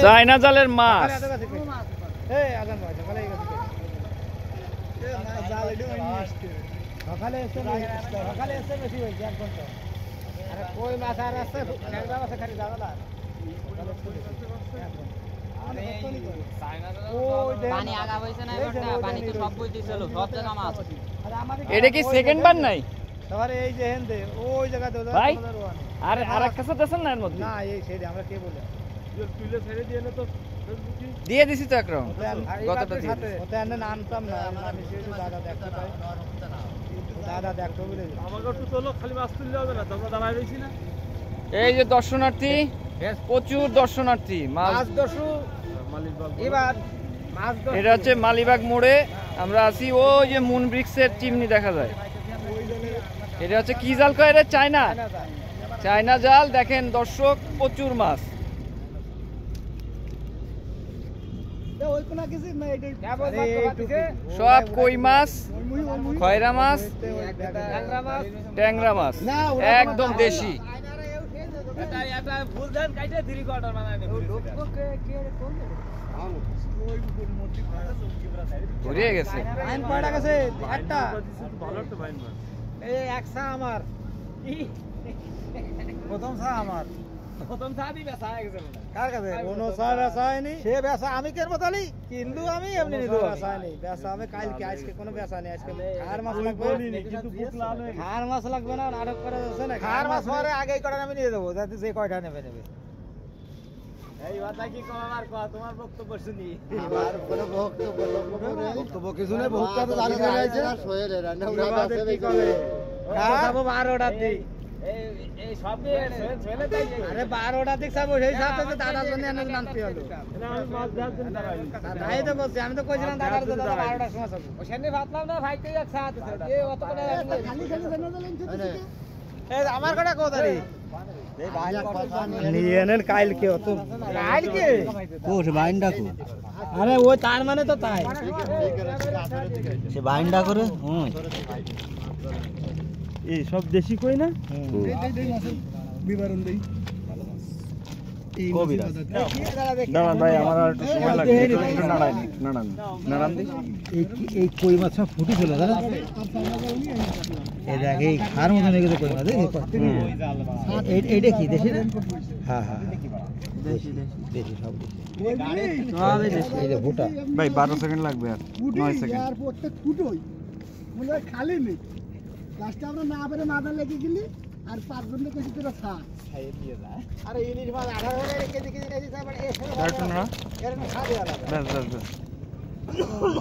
China জালের মাছ। এটা কি সেকেন্ড বার নাই এই যে হেন্দে ওই জায়গাতে ভাই? আর এক কাছে দেন না এর মধ্যে? না এই ছেড়ে আমরা কে বলে তুইলে ছেড়ে দিয়ে না তো দিয়ে দিছি তো একরকম কতটা দিয়ে ওতে এনে নামতাম না আমি সেটা দাদা দেখতে পাই দাদা দেখতে বলে আমাকে একটু চলো খালি মাছ তুললে হবে না তোমরা দাঁড়ায় রইছি না। এই যে দর্শনার্থী, প্রচুর দর্শনার্থী মাছ দর্শু এবার মাছ এটা হচ্ছে মালিবাগ মোড়ে আমরা আছি। ওই যে মুন ব্রিক্সের চিমনি দেখা যায়। এটা হচ্ছে কি জাল কয় রে? চায়না জাল। দেখেন দর্শক, প্রচুর মাছ। সব কই মাছ, খয়রা মাছ, ট্যাংরা মাছ, একদম দেশি। ঘুরিয়ে গেছে একটা এই এক সা আমার প্রথম সা আমার প্রথম সা দি বেচা হয়ে গেছে কার কাছে কোনো সা বেচা হয়নি সে বেচা আমি কেন বতালি কিন্তু আমি এমনি নিদো বেচা হয়নি বেচা আমি কালকে আজকে কোনো বেচা নেই আজকে খার মাছ লাগবে কিন্তু ভুক লাগবে খার মাছ লাগবে না নাটক করে আছে না খার মাছ পরে আগেই করে আমি নিয়ে দেব যাতে যে কয়টা নেবে এই কথা কি কমার কো তোমার বক্তব্য শুনি আমার কোনো বক্তব্য কিছু নেই বহুত কথা জানি না আছে সোহেল রান্না আছে কি করে যাব 12টা দিই এই সব সোহেল তাই আরে 12টা দিক যাব সেই সাথে তো দাদার জন্য এনে নামতে হলো না আমি মাছ ধরার জন্য তাই তো বলছি আমি তো কইছিলাম দাদার জন্য 12টার সময় যাব ওখানে ভাবলাম না ভাই কই এক সাথে এ অত করে খালি খালি জানা দিলেন এই আমার কথা কথা রে আরে ও তার মানে তো তাই সে বাইন্ডা করে এই সব দেশি কই না বিবরণ দেই দাঁড়ান ভাই আমার আর একটু সময় লাগবে একটু নাড়ান দিই এই কই মাছ সব ফুটি ছিল দাদা এই দেখ এই খার মতো নেগে কই মাছ এইটা কি দেশি না হ্যাঁ হ্যাঁ দেশি সব দেশি এই যে ফুটা ভাই 12 সেকেন্ড লাগবে আর 9 সেকেন্ড আর প্রত্যেক ফুটোই মনে হয় খালি নেই লাস্টে আমরা না পারে মাথা লেগে গেলি আর 5 জন কেজি তোরা খা খাই দিয়ে যায় আরে ইলিশ মাছ 18 কেজি কেজি নেই স্যার এর না এর না খা দেয়া লাগে বাস